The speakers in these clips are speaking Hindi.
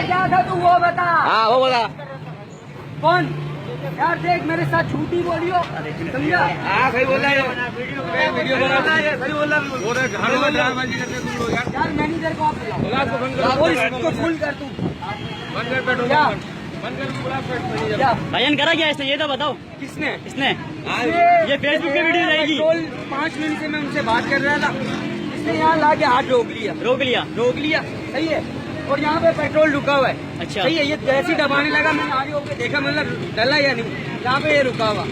क्या था तू वो बता। हाँ वो बोला कौन यार देख मेरे साथ झूठी बोलियो समझा। हाँ सही बोला है वीडियो बना है सही बोला यार मैनेजर को आप बुलाओ इसको फुल कर तू भजन करा क्या इसने ये तो बताओ। किसने इसने ये फेसबुक पे वीडियो रहेगी। 5 मिनट से मैं उनसे बात कर रहा था, इसने यहाँ ला के हाथ रोक लिया सही है। और यहाँ पे पेट्रोल रुका हुआ है अच्छा सही है। ये जैसे दबाने लगा मैंने आगे होकर देखा मतलब डला या नहीं, यहाँ पे ये रुका हुआ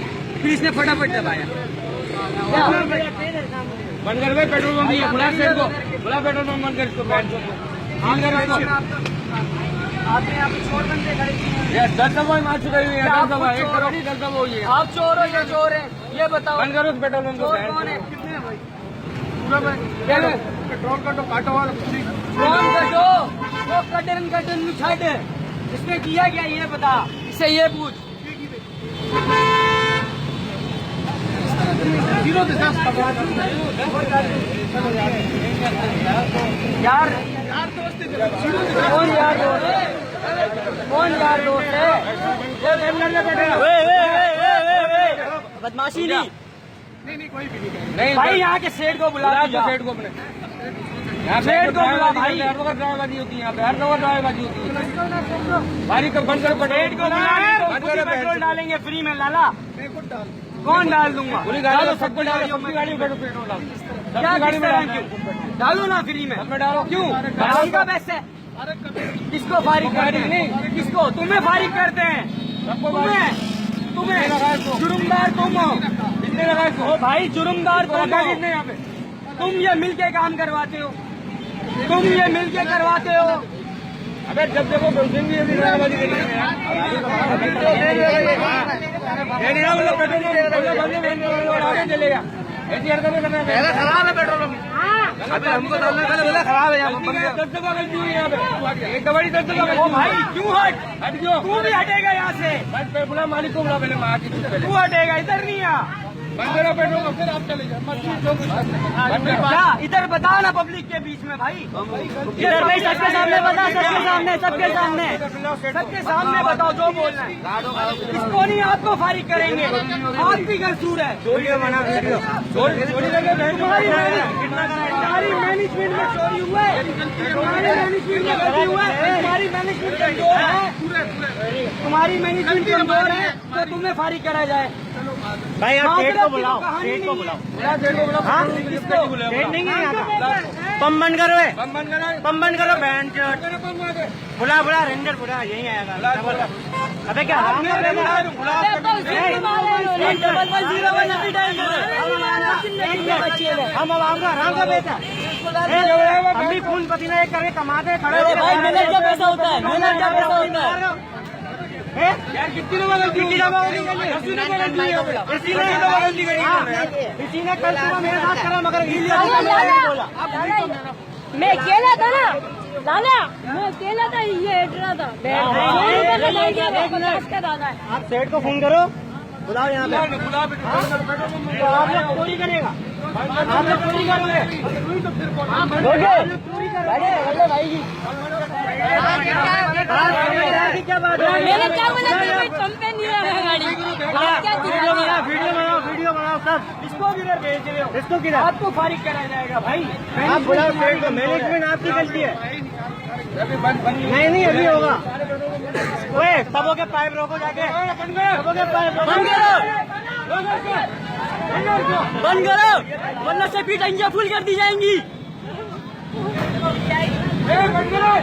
फिर इसने फटाफट दबाया। बंद कर भाई पेट्रोल पंप है बुला सेठ को बुला पेट्रोल पंप बंद कर इसको आपने यहाँ पे चोर बनते खड़े किए 10 दफा मार चुका है 10 दफा 1 करोड़ 10 दफा हुई है। आप चोर हो या चोर है ये बताओ। बंद करो पेट्रोल पंप चोर कौन है कितने है भाई पेट्रोल का तो काटो वाला कौन कटो वो कटन छाट इसने किया क्या ये बता, इससे ये पूछ। यार कौन यार दोस्त है बदमाशी नहीं कोई भी नहीं भाई यहाँ के सेठ को बुला सेठ को अपने सेठ को बुला भाई हर वक्त ड्राइवरबाजी होती है यहाँ पे हर वक्त ड्राइवरबाजी होती है भाई का बंद करो सेठ को बुला पेट्रोल डालेंगे फ्री में लाला कौन डाल दूंगा पूरी गाड़ी सबको डालो सबकी गाड़ी में पेट्रोल डालो क्या गाड़ी में डालो ना फ्री में में डालो क्यों गाड़ी का पैसे किसको फारिग करते हैं किसको तुम्हें फारिग करते हैं तुम्हें जुर्मदार तुम हो कितने लगा इसको ओ भाई जुर्मदार तुम हो कितने यहाँ पे तुम ये मिलके काम करवाते हो तुम ये मिलके करवाते हो। अगर जब देखो भी अभी ड्राइवरबाजी करी पेट्रोल आगे चलेगा ऐसी हरकतें करना खराब है पेट्रोल हमको डालना खराब है यहाँ 10 दफा गलती हुई यहाँ पे एक दवाई 10 दफा ओ भाई क्यों हट क्यों तू भी हटेगा यहाँ से बुला मालिक को बुला पहले माँ की तू हटेगा इधर नहीं आ बंद करो पेट्रोल फिर आप चले जाओ क्या इधर बता ना पब्लिक के बीच में भाई इधर भाई सबके सामने बता सबके सामने बताओ जो बोलना है। इसको नहीं आपको फारिग करेंगे आपकी कसूर है। तुम्हारी मैनेजमेंट में चोरी हुआ है तुम्हारी मैनेजमेंट में गलती हुआ है तुम्हारी मैनेजमेंट कमजोर है तुम्हारी मैनेजमेंट कमजोर है तो तुम्हें फारिग करा जाए। भाई आप सेठ को बुलाओ सेठ को बुलाओ हाँ सेठ नहीं है यहाँ का पंप बंद करो पंप बंद करो बैंड बुला रेंडर बुला यही आएगा अबे क्या हम अब आऊंगा आराम का बेटा हम भी खून पसीना एक करके कमाते खड़े मेहनत का पैसा होता है मेहनत का पैसा होता है यार कितनी लोग गलती इसी ने कल सुबह मेरे साथ करा मगर बोला मैं अकेला था ना लाला मैं अकेला था ये हट रहा था आप सेठ को फोन करो बुलाओ यहाँ पे आप लोग चोरी करेगा आप लोग चोरी करोगे भाई जी क्या बात है मैंने क्या बोला कंपनी वीडियो बनाओ सब इसको किधर भेज रहे हो इसको किधर आपको फारिग कराया जाएगा भाई। आप बुलाओ सेठ को मैनेजमेंट आपकी गलती है नहीं अभी होगा ओए सबों के पाइप रोको जाके सबों के पाइप बंद करो वरना से भी टंकियां फुल कर दी जाएंगी। बंद करो